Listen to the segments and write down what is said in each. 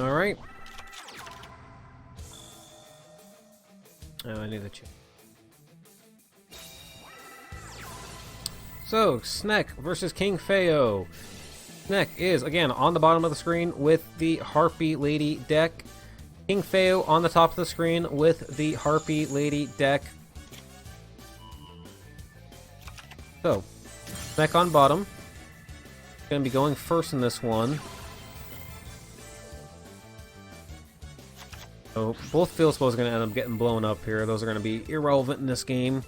Alright. Oh, I need the chip. So, Snek versus King Feo. Snek is, again, on the bottom of the screen with the Harpie Lady deck. King Feo on the top of the screen with the Harpie Lady deck. So, Snek on bottom. Gonna be going first in this one. So, both field spells are gonna end up getting blown up here. Those are gonna be irrelevant in this game.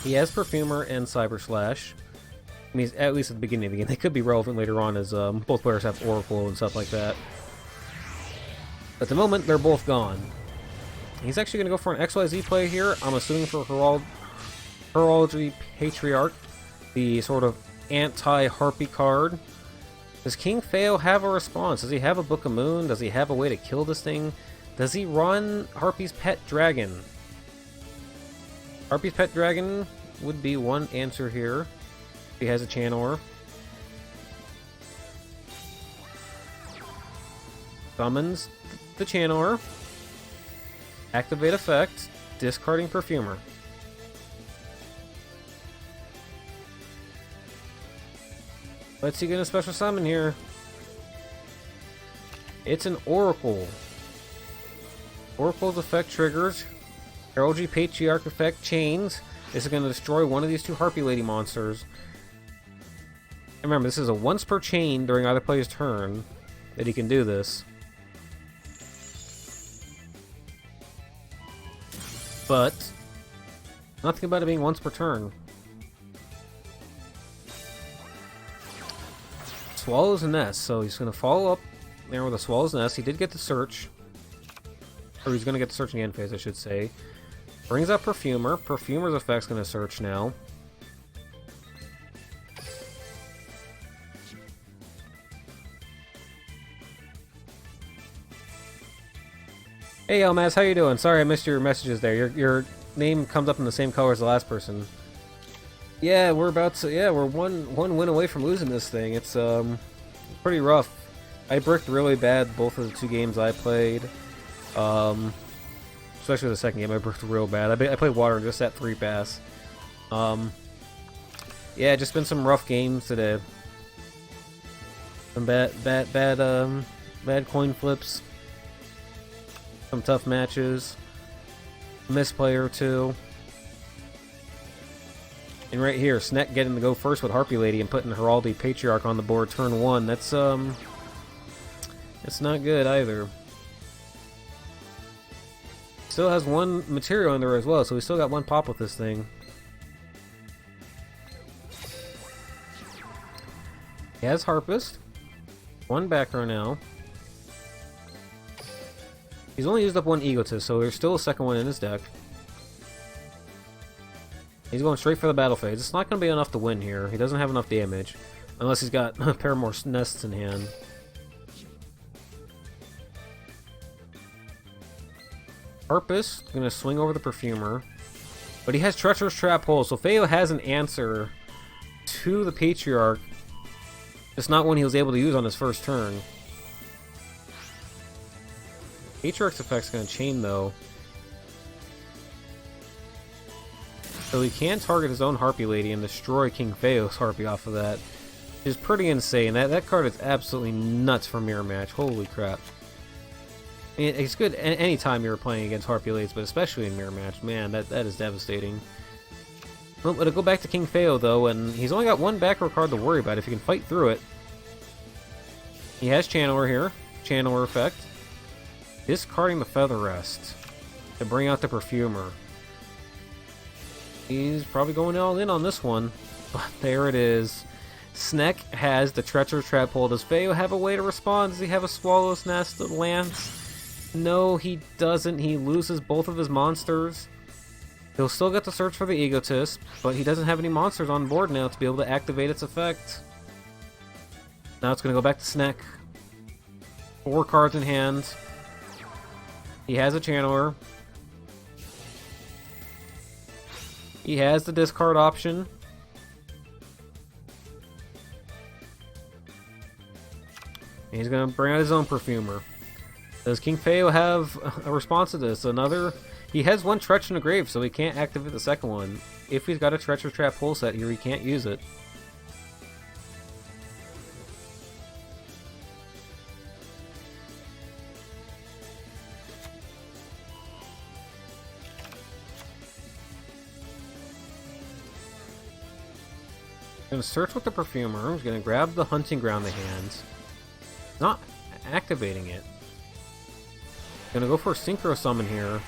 He has Perfumer and Cyber Slash. I mean, at least at the beginning of the game. They could be relevant later on as both players have Oracle and stuff like that. At the moment, they're both gone. He's actually going to go for an XYZ play here. I'm assuming for Heraldry Patriarch, the sort of anti-Harpy card. Does King Feo have a response? Does he have a Book of Moon? Does he have a way to kill this thing? Does he run Harpy's Pet Dragon? Harpy's Pet Dragon would be one answer here. He has a Channeler. Summons the Channeler. Activate effect. Discarding Perfumer. What's he gonna special summon here? It's an Oracle. Oracle's effect triggers Heraldry Patriarch effect chains. This is going to destroy one of these two Harpie Lady monsters. And remember, this is a once per chain during either player's turn that he can do this. But nothing about it being once per turn. Swallow's Nest, so he's going to follow up there with a Swallow's Nest. He did get the search. Or he's going to get the search in the end phase, I should say. Brings up Perfumer. Perfumer's effect's going to search now. Hey Elmaz, how you doing? Sorry I missed your messages there. Your name comes up in the same color as the last person. Yeah, we're one win away from losing this thing. It's pretty rough. I bricked really bad both of the two games I played. Especially the second game, I bricked real bad. I played water and just at 3 pass. Yeah, just been some rough games today. Some bad coin flips. Some tough matches. Misplay or two. And right here, Snek getting to go first with Harpie Lady and putting Heraldry Patriarch on the board turn 1. That's it's not good either. Still has one material in there as well, so we still got one pop with this thing. He has Harpist. One backer now. He's only used up one Egotist, so there's still a second one in his deck. He's going straight for the battle phase. It's not going to be enough to win here. He doesn't have enough damage. Unless he's got a pair more nests in hand. Harpist, going to swing over the Perfumer. But he has Treacherous Trap Hole, so Feo has an answer to the Patriarch. It's not one he was able to use on his first turn. Patriarch's effect's going to chain, though. So he can target his own Harpie Lady and destroy King Feo's Harpie off of that. Which is pretty insane. That card is absolutely nuts for Mirror Match. Holy crap. I mean, it's good any time you're playing against Harpie Ladies, but especially in Mirror Match. Man, that is devastating. Well, it'll go back to King Feo, though, and he's only got one back row card to worry about if he can fight through it. He has Channeler here. Channeler effect. Discarding the Feather Rest to bring out the Perfumer. He's probably going all in on this one. But there it is. Snek has the Treacherous Trap Hole. Does Feo have a way to respond? Does he have a Swallow's Nest, Lance? No, he doesn't. He loses both of his monsters. He'll still get to search for the Egotist, but he doesn't have any monsters on board now to be able to activate its effect. Now it's going to go back to Snek. 4 cards in hand. He has a Channeler. He has the discard option. And he's going to bring out his own Perfumer. Does King Feo have a response to this? Another... He has one Treacher in the Grave, so he can't activate the second one. If he's got a Treacher Trap pull set here, he can't use it. Gonna search with the Perfumer. He's gonna grab the Hunting Ground in the hands. Not activating it. Gonna go for a Synchro Summon here.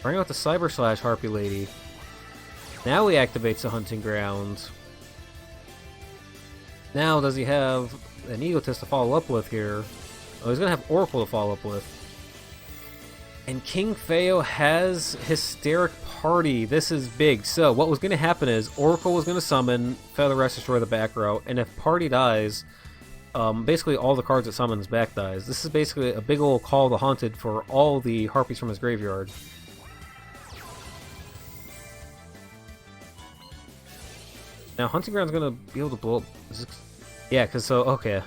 Bring out the Cyber Slash Harpie Lady. Now he activates the Hunting Ground. Now does he have an Egotist to follow up with here? Oh, he's gonna have Oracle to follow up with. And King Feo has Hysteric Party. This is big. So what was gonna happen is Oracle was gonna summon Feather Rest, destroy the back row, and if Party dies, basically all the cards it summons back dies. This is basically a big old Call of the Haunted for all the Harpies from his graveyard. Now Hunting Ground's gonna be able to blow up. Yeah, cause so okay.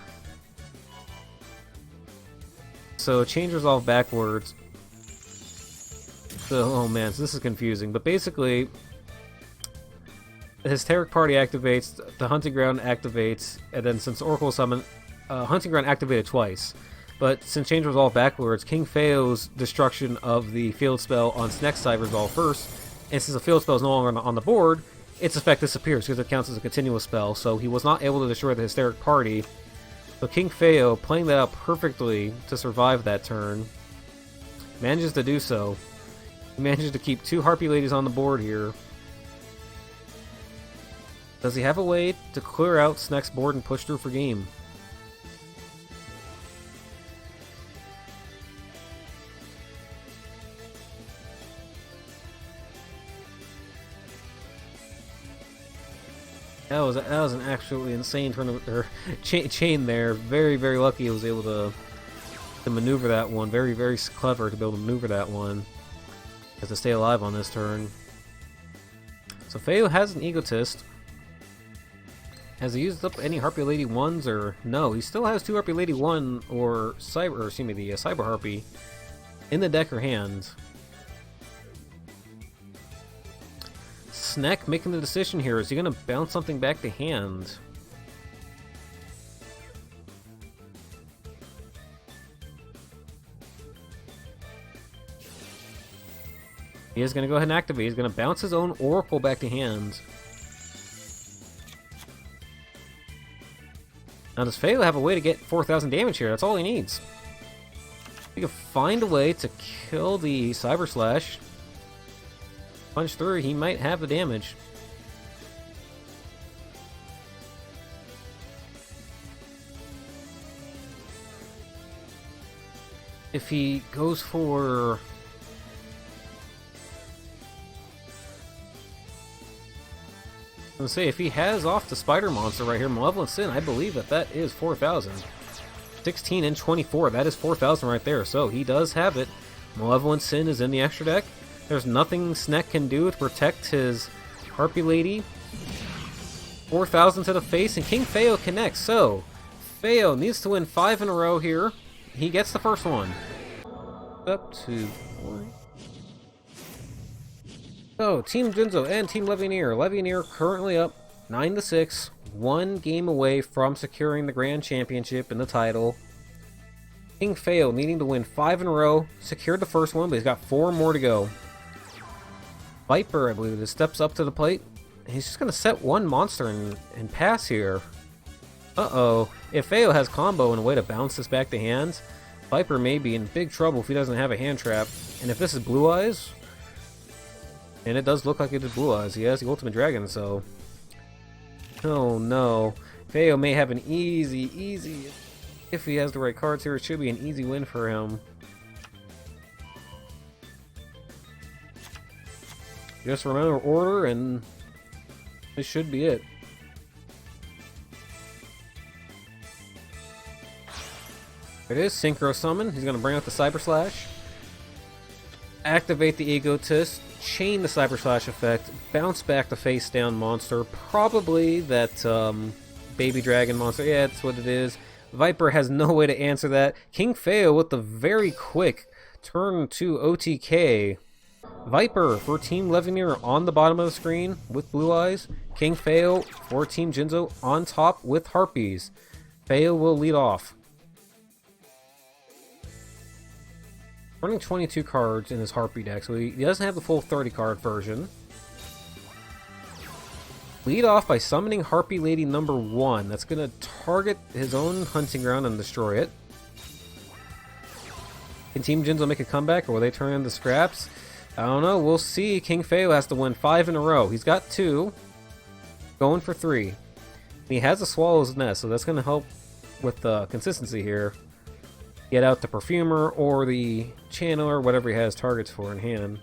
So change resolve backwards. So, oh man, so this is confusing. But basically, the Hysteric Party activates, the Hunting Ground activates, and then since Oracle Summon, Hunting Ground activated twice. But since change resolve backwards, King Feo's destruction of the field spell on Snex side resolve first, and since the field spell is no longer on the board, its effect disappears because it counts as a continuous spell, so he was not able to destroy the Hysteric Party. So King Feo, playing that out perfectly to survive that turn, manages to do so. He manages to keep two Harpie Ladies on the board here. Does he have a way to clear out Snex board and push through for game? That was an absolutely insane tournament or chain there. Very, very lucky he was able to maneuver that one. Very, very clever to be able to maneuver that one. Has to stay alive on this turn. So Feo has an Egotist. Has he used up any Harpie Lady 1s or no? He still has two Harpie Lady 1 or Cyber, or excuse me, the Cyber Harpie in the deck or hand. Sneck making the decision here. Is he going to bounce something back to hand? He is going to go ahead and activate. He's going to bounce his own Oracle back to hand. Now does Feo have a way to get 4,000 damage here? That's all he needs. He can find a way to kill the Cyber Slash. Punch through, he might have the damage. If he goes for... I was gonna say, if he has off the Spider Monster right here, Malevolent Sin, I believe that is 4,000. 16 and 24, that is 4,000 right there, so he does have it. Malevolent Sin is in the extra deck. There's nothing Sneck can do to protect his Harpie Lady. 4,000 to the face, and King Feo connects. So, Feo needs to win 5 in a row here. He gets the first one. Up to 4. So, Team Jinzo and Team Levianeer. Levianeer currently up 9-6. 1 game away from securing the Grand Championship and the title. King Feo needing to win 5 in a row. Secured the first one, but he's got 4 more to go. Viper, I believe it is, steps up to the plate. He's just going to set one monster and pass here. Uh-oh. If Feo has combo and a way to bounce this back to hands, Viper may be in big trouble if he doesn't have a hand trap. And if this is Blue Eyes, and it does look like it is Blue Eyes, he has the Ultimate Dragon, so... Oh no. Feo may have an easy... If he has the right cards here, it should be an easy win for him. Just remember order, and this should be it. It is Synchro Summon. He's going to bring out the Cyber Slash. Activate the Egotist. Chain the Cyber Slash effect. Bounce back the face down monster. Probably that Baby Dragon monster. Yeah, that's what it is. Viper has no way to answer that. King Feo with the very quick turn to OTK. Viper for Team Levinier on the bottom of the screen with Blue Eyes. King Feo for Team Jinzo on top with Harpies. Feo will lead off. Running 22 cards in his Harpie deck, so he doesn't have the full 30 card version. Lead off by summoning Harpie Lady number 1. That's going to target his own hunting ground and destroy it. Can Team Jinzo make a comeback, or will they turn into scraps? I don't know. We'll see. King Feo has to win 5 in a row. He's got 2. Going for 3. He has a Swallow's Nest, so that's going to help with the consistency here. Get out the Perfumer or the Channeler, whatever he has targets for in hand.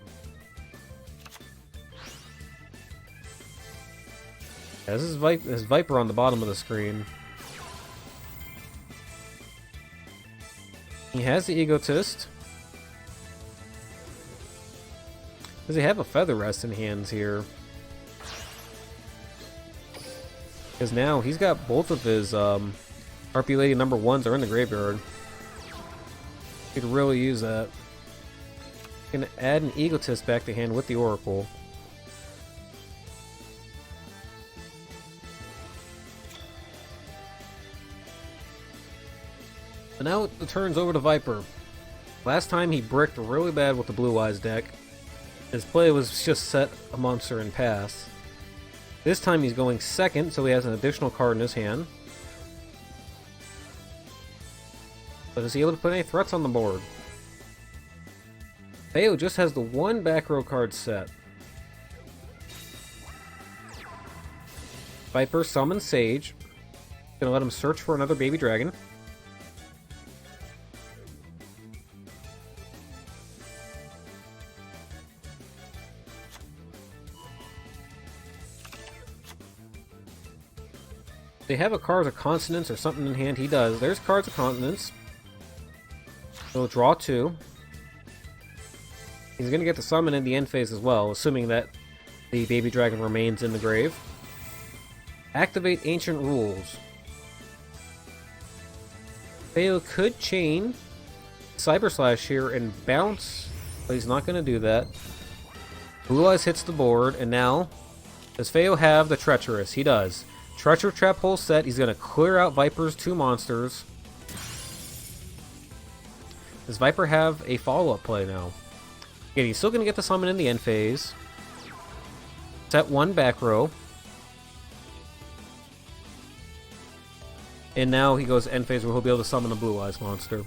This is Viper on the bottom of the screen. He has the Egotist. Does he have a Feather Rest in hands here? Because now he's got both of his Harpie Lady number 1s are in the graveyard. Could really use that. Gonna add an Egotist back to hand with the Oracle. And now it turns over to Viper. Last time he bricked really bad with the Blue Eyes deck. His play was just set a monster and pass. This time he's going second, so he has an additional card in his hand. But is he able to put any threats on the board? Feo just has the 1 back row card set. Viper summons Sage. Gonna let him search for another baby dragon. They have a Cards of Consonance or something in hand. He does. There's Cards of Consonance. He'll draw 2. He's going to get the summon in the end phase as well, assuming that the baby dragon remains in the grave. Activate Ancient Rules. Feo could chain Cyber Slash here and bounce, but he's not going to do that. Blue Eyes hits the board, and now, does Feo have the Treacherous? He does. Treacher Trap Hole set. He's going to clear out Viper's 2 monsters. Does Viper have a follow-up play now? Again, he's still going to get the summon in the end phase. Set 1 back row. And now he goes end phase where he'll be able to summon a Blue Eyes monster.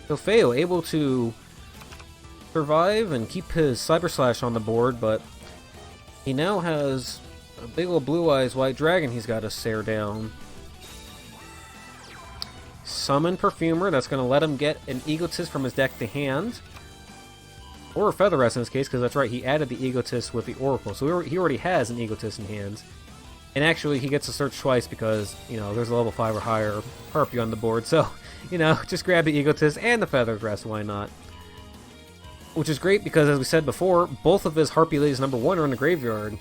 So Feo able to survive and keep his Cyber Slash on the board, but he now has a big old Blue Eyes White Dragon he's got to stare down. Summon Perfumer, that's going to let him get an Egotist from his deck to hand. Or a Feather Rest in this case, because that's right, he added the Egotist with the Oracle. So he already has an Egotist in hand. And actually, he gets to search twice because, you know, there's a level 5 or higher Harpie on the board. So, you know, just grab the Egotist and the Feather Rest, why not? Which is great because, as we said before, both of his Harpie Ladies number 1 are in the graveyard.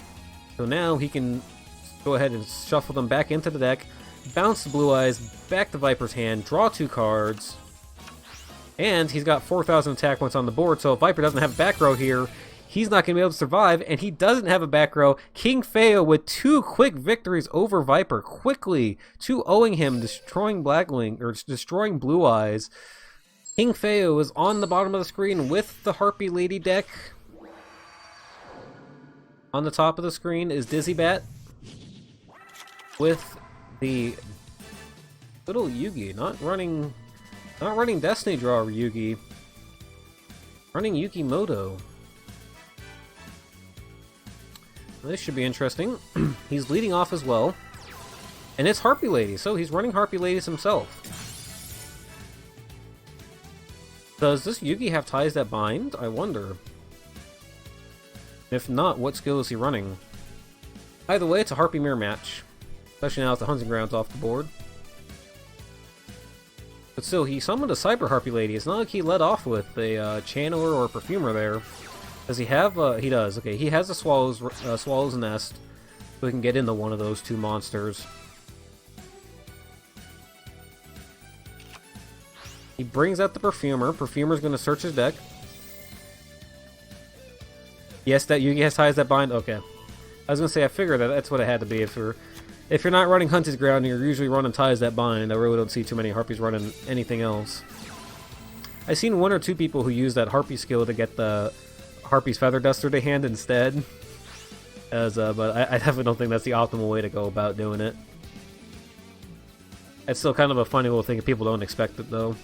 So now he can go ahead and shuffle them back into the deck, bounce the Blue Eyes back to Viper's hand, draw 2 cards, and he's got 4,000 attack points on the board, so if Viper doesn't have a back row here, he's not going to be able to survive, and he doesn't have a back row. King Feo with 2 quick victories over Viper, quickly 2-0ing him, destroying Blackwing, or destroying Blue Eyes. King Feo is on the bottom of the screen with the Harpie Lady deck. On the top of the screen is Dizzy Bat with the little Yugi, not running Destiny Draw Yugi, running Yukimoto. This should be interesting. He's leading off as well, and it's Harpie Lady, so he's running Harpie Ladies himself. Does this Yugi have ties that bind? I wonder. If not, what skill is he running? Either way, it's a Harpie Mirror match. Especially now with the Hunting Grounds off the board. But still, he summoned a Cyber Harpie Lady. It's not like he led off with a Channeler or a Perfumer there. Does he have... he does. Okay, he has a Swallow's Nest. So he can get into one of those 2 monsters. He brings out the Perfumer. Perfumer's going to search his deck. Yes, that YuGiOh has ties that bind. Okay. I was going to say, I figured that's what it had to be. If you're not running Hunter's Ground and you're usually running ties that bind, I really don't see too many Harpies running anything else. I've seen one or two people who use that Harpie skill to get the Harpie's Feather Duster to hand instead. But I definitely don't think that's the optimal way to go about doing it. It's still kind of a funny little thing if people don't expect it, though.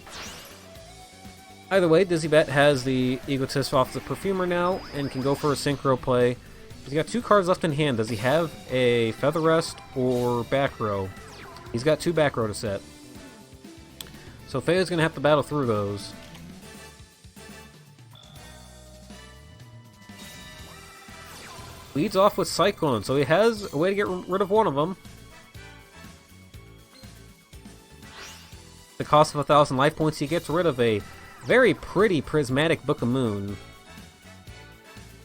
Either way, DizzyBat has the Egotist off the Perfumer now, and can go for a Synchro play. He's got 2 cards left in hand. Does he have a Feather Rest or Back Row? He's got 2 Back Row to set. So Feo's going to have to battle through those. Leads off with Cyclone, so he has a way to get rid of one of them. The cost of 1,000 life points, he gets rid of a very pretty Prismatic Book of Moon.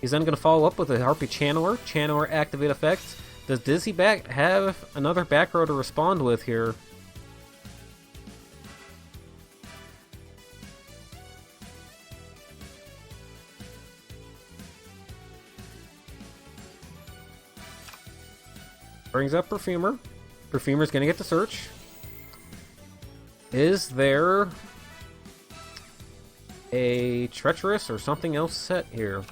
He's then going to follow up with a Harpie Channeler. Channeler activate effect. Does DizzyBat have another back row to respond with here? Brings up Perfumer. Perfumer's going to get the search. Is there a Treacherous or something else set here?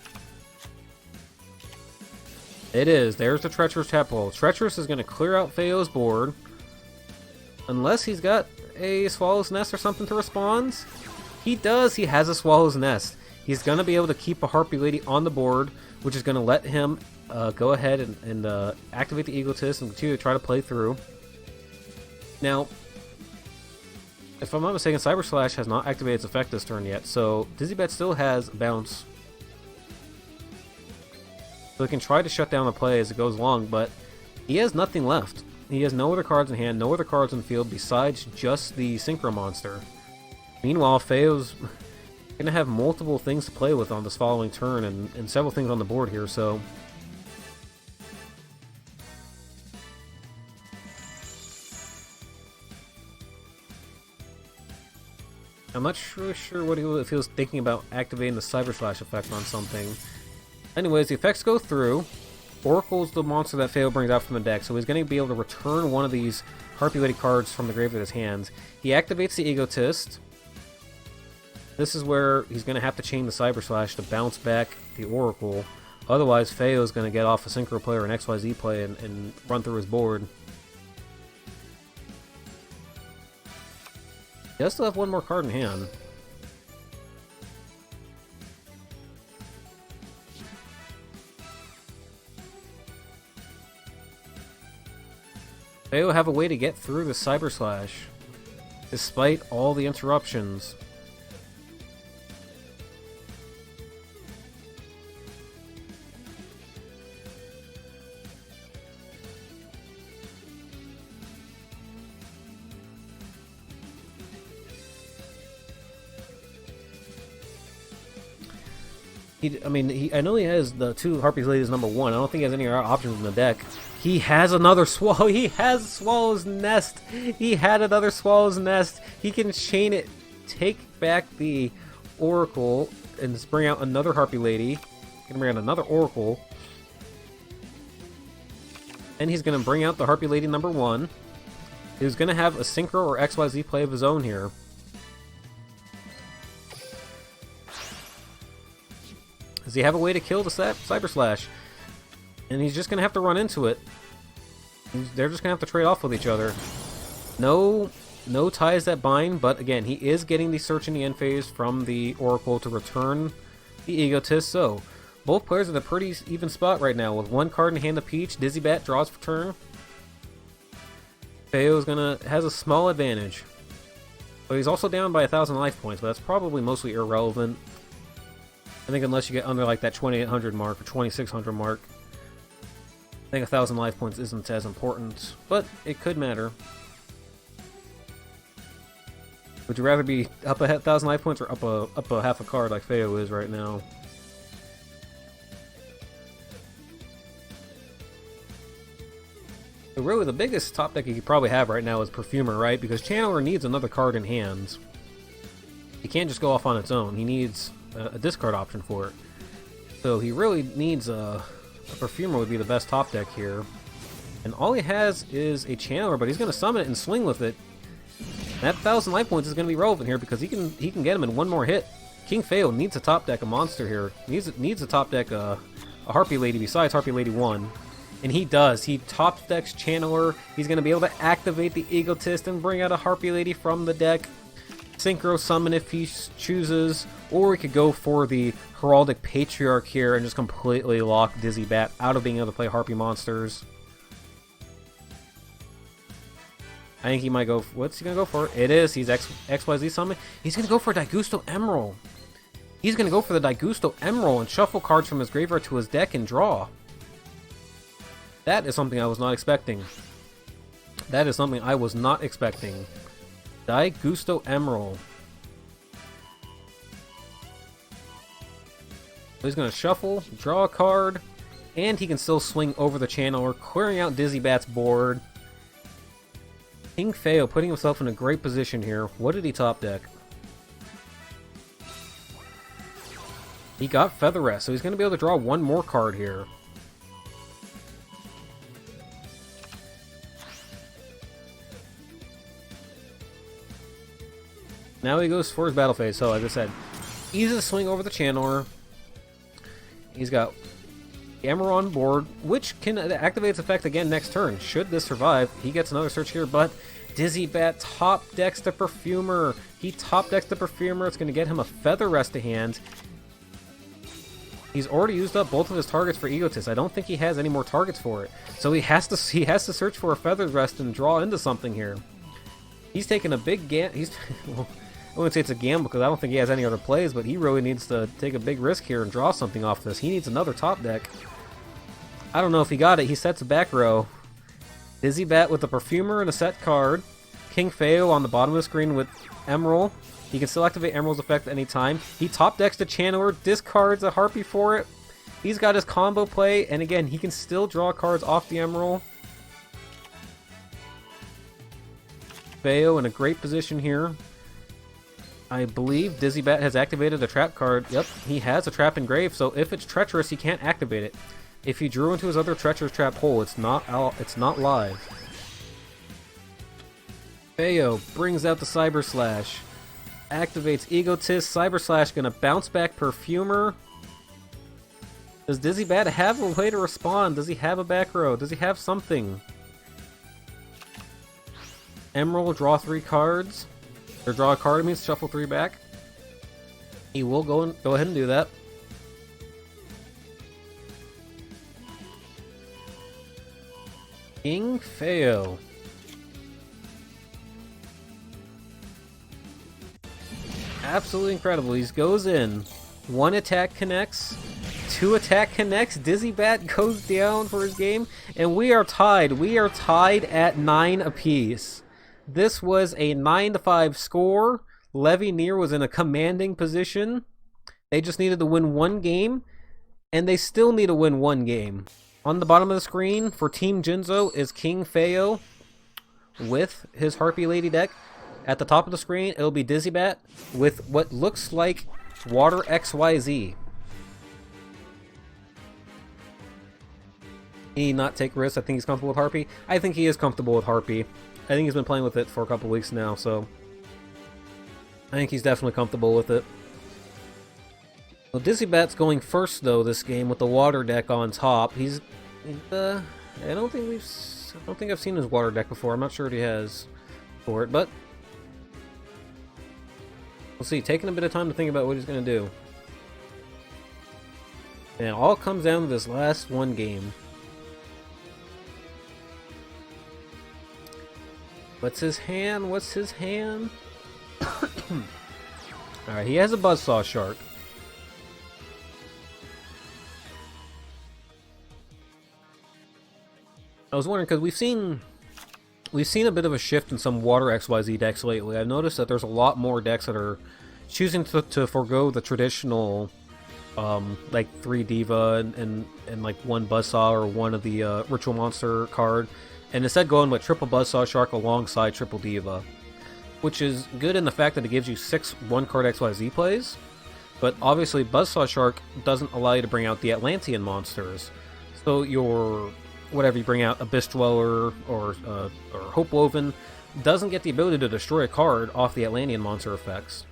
It is. There's the Treacherous Tadpole. Treacherous is going to clear out Feo's board. Unless he's got a Swallow's Nest or something to respond. He does. He has a Swallow's Nest. He's going to be able to keep a Harpie Lady on the board, which is going to let him go ahead and activate the Egotist and continue to try to play through. Now, if I'm not mistaken, Cyber Slash has not activated its effect this turn yet, so DizzyBat still has Bounce. So he can try to shut down the play as it goes along, but he has nothing left. He has no other cards in hand, no other cards in the field besides just the Synchro Monster. Meanwhile, Feo's going to have multiple things to play with on this following turn and several things on the board here, so... I'm not really sure what if he was thinking about activating the Cyber Slash effect on something. Anyways, the effects go through. Oracle's the monster that Feo brings out from the deck, so he's going to be able to return one of these Harpie Lady cards from the grave of his hands. He activates the Egotist. This is where he's going to have to chain the Cyber Slash to bounce back the Oracle. Otherwise, Feo is going to get off a Synchro play or an XYZ play and run through his board. He does still have one more card in hand. They will have a way to get through the Cyber Slash, despite all the interruptions. I know he has the 2 Harpie's Ladies #1. I don't think he has any other options in the deck. He has another Swallow. He has Swallow's Nest. He had another Swallow's Nest. He can chain it, take back the Oracle, and just bring out another Harpie Lady. He can bring out another Oracle. And he's going to bring out the Harpie Lady #1. He's going to have a Synchro or XYZ play of his own here. Does he have a way to kill the Cyber Slash? And he's just going to have to run into it. They're just going to have to trade off with each other. No ties that bind, but again, he is getting the search in the end phase from the Oracle to return the Egotist. So, both players are in a pretty even spot right now. With one card in hand of Peach, DizzyBat draws for turn. Feo has a small advantage. But he's also down by 1,000 life points, but that's probably mostly irrelevant. I think unless you get under like that 2,800 mark or 2,600 mark, I think 1,000 life points isn't as important, but it could matter. Would you rather be up a 1,000 life points or up a half a card like Feo is right now? But really, the biggest top deck you could probably have right now is Perfumer, right? Because Channeler needs another card in hand. He can't just go off on its own. He needs a discard option for it. So he really needs a Perfumer would be the best top deck here. And all he has is a Channeler, but he's going to summon it and swing with it. That 1,000 life points is going to be relevant here because he can get him in one more hit. King Feo needs to top deck a monster here. Needs to top deck a Harpie Lady besides Harpie Lady 1. And he does. He top decks Channeler. He's going to be able to activate the Egotist and bring out a Harpie Lady from the deck. Synchro Summon if he chooses. Or he could go for the Heraldic Patriarch here and just completely lock Dizzy Bat out of being able to play Harpie monsters. I think he might go... What's he going to go for? It is. He's XYZ Summon. He's going to go for Daigusto Emerald. He's going to go for the Daigusto Emerald and shuffle cards from his graveyard to his deck and draw. That is something I was not expecting. That is something I was not expecting. Daigusto Emerald. So he's going to shuffle, draw a card, and he can still swing over the Channeler, clearing out Dizzy Bat's board. King Feo putting himself in a great position here. What did he top deck? He got Feather Rest, so he's going to be able to draw one more card here. Now he goes for his battle phase. So, like I said, easy to swing over the Channeler. He's got Emerald on board, which can activate its effect again next turn. Should this survive, he gets another search here, but Dizzy Bat top decks the Perfumer. He top decks the Perfumer. It's going to get him a Feather Rest to hand. He's already used up both of his targets for Egotist. I don't think he has any more targets for it. So he has to search for a Feather Rest and draw into something here. He's taking a big well, I wouldn't say it's a gamble because I don't think he has any other plays, but he really needs to take a big risk here and draw something off this. He needs another top deck. I don't know if he got it. He sets a back row. Dizzy Bat with the Perfumer and a set card. King Feo on the bottom of the screen with Emerald. He can still activate Emerald's effect at any time. He top decks the Channeler, discards a Harpie for it. He's got his combo play, and again, he can still draw cards off the Emerald. Feo in a great position here. I believe Dizzy Bat has activated a trap card. Yep, he has a trap engraved, so if it's treacherous, he can't activate it. If he drew into his other treacherous trap hole, it's not live. Feo brings out the Cyber Slash. Activates Egotist. Cyber Slash gonna bounce back Perfumer. Does Dizzy Bat have a way to respond? Does he have a back row? Does he have something? Emerald, draw 3 cards. Or draw a card means shuffle 3 back. He will go ahead and do that. King Feo. Absolutely incredible. He goes in. 1 attack connects. 2 attack connects. Dizzy Bat goes down for his game. And we are tied. We are tied at 9 apiece. This was a 9-5 score. Levy Near was in a commanding position. They just needed to win 1 game. And they still need to win 1 game. On the bottom of the screen for Team Jinzo is King Feo with his Harpie Lady deck. At the top of the screen, it'll be Dizzy Bat with what looks like Water XYZ. He not take risks. I think he's comfortable with Harpie. I think he is comfortable with Harpie. I think he's been playing with it for a couple weeks now, so I think he's definitely comfortable with it. Well, Dizzy Bat's going first though this game with the water deck on top. I don't think I've seen his water deck before. I'm not sure what he has for it, but we'll see. Taking a bit of time to think about what he's going to do. And it all comes down to this last 1 game. What's his hand? What's his hand? Alright, he has a Buzzsaw Shark. I was wondering, because we've seen a bit of a shift in some Water XYZ decks lately. I've noticed that there's a lot more decks that are choosing to forego the traditional like 3 Diva and like 1 Buzzsaw or 1 of the Ritual Monster card, and instead going with triple Buzzsaw Shark alongside triple Diva. which is good in the fact that it gives you 6 1-card XYZ plays, but obviously Buzzsaw Shark doesn't allow you to bring out the Atlantean monsters. So your, whatever you bring out, Abyss Dweller or Hope Woven, doesn't get the ability to destroy a card off the Atlantean monster effects.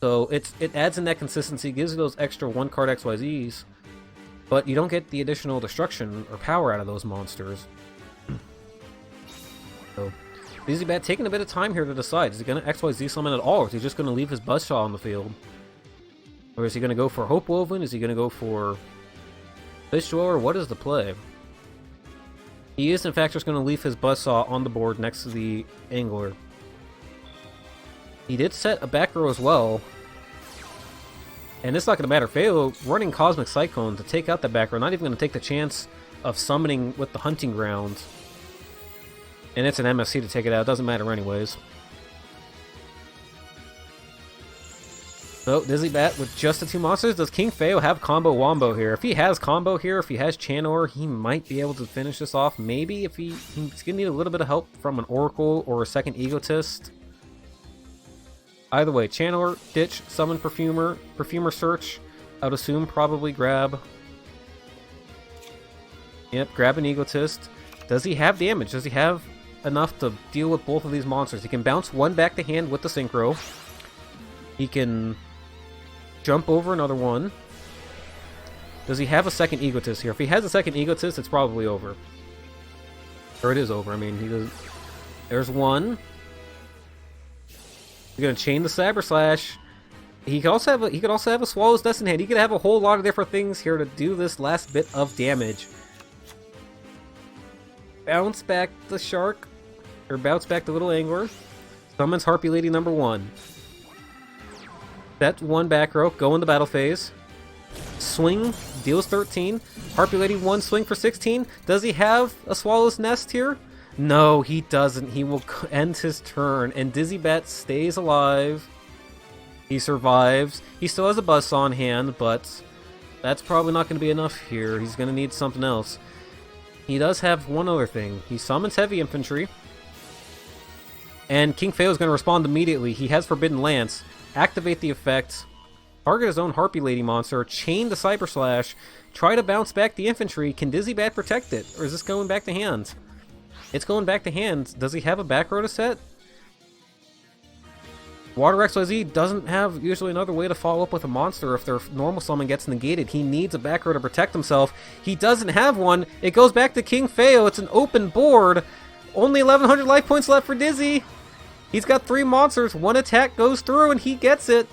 So it adds in that consistency, gives you those extra 1-card XYZs, but you don't get the additional destruction or power out of those monsters. So, Dizzy Bat taking a bit of time here to decide. Is he going to XYZ summon at all, or is he just going to leave his Buzzsaw on the field? Or is he going to go for Hope Woven? Is he going to go for Fish Dweller? What is the play? He is, in fact, just going to leave his Buzzsaw on the board next to the Angler. He did set a back row as well. And it's not going to matter. Feo running Cosmic Cyclone to take out that back row. Not even going to take the chance of summoning with the Hunting Ground. And it's an MSC to take it out. Doesn't matter anyways. So, Dizzy Bat with just the 2 monsters. Does King Feo have Combo Wombo here? If he has Combo here, if he has Channeler, he might be able to finish this off. Maybe if he's going to need a little bit of help from an Oracle or a second Egotist. Either way, Channeler, Ditch, Summon Perfumer, Perfumer Search. I would assume probably grab. Yep, grab an Egotist. Does he have damage? Does he have enough to deal with both of these monsters? He can bounce one back to hand with the Synchro. He can jump over another one. Does he have a second Egotist here? If he has a second Egotist, it's probably over. Or it is over. I mean, he does. There's one. He's gonna chain the Cyber Slash. He could also have a Swallow's Nest in hand. He could have a whole lot of different things here to do this last bit of damage. Bounce back the Shark, or bounce back the Little Angler. Summons Harpie Lady number 1. Set 1 back row, go in the battle phase. Swing, deals 13. Harpie Lady 1, swing for 16. Does he have a Swallow's Nest here? No, he doesn't. He will end his turn, and Dizzy Bat stays alive. He survives. He still has a Buzzsaw in hand, but that's probably not going to be enough here. He's going to need something else. He does have one other thing. He summons Heavy Infantry, and King Feo is going to respond immediately. He has Forbidden Lance. Activate the effect. Target his own Harpie Lady monster. Chain the Cyber Slash. Try to bounce back the infantry. Can Dizzy Bat protect it? Or is this going back to hand? It's going back to hand. Does he have a back row to set? Water XYZ doesn't have usually another way to follow up with a monster if their normal summon gets negated. He needs a back row to protect himself. He doesn't have one. It goes back to King Feo. It's an open board. Only 1,100 life points left for Dizzy. He's got 3 monsters. 1 attack goes through and he gets it.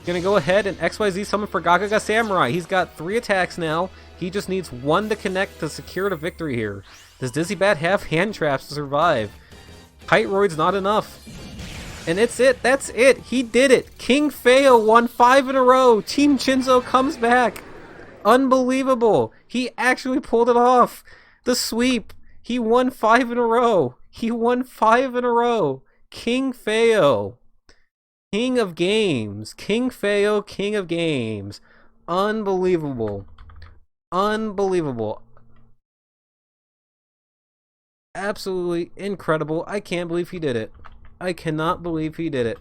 Gonna go ahead and XYZ summon for Gagaga Samurai. He's got 3 attacks now. He just needs 1 to connect to secure the victory here. Does Dizzy Bat have hand traps to survive? Kiteroid's not enough. And it's it. That's it. He did it. King Feo won 5 in a row. Team Chinzo comes back. Unbelievable. He actually pulled it off. The sweep. He won 5 in a row. He won 5 in a row. King Feo. King of games. King Feo, king of games. Unbelievable. Unbelievable. Absolutely incredible. I can't believe he did it. I cannot believe he did it.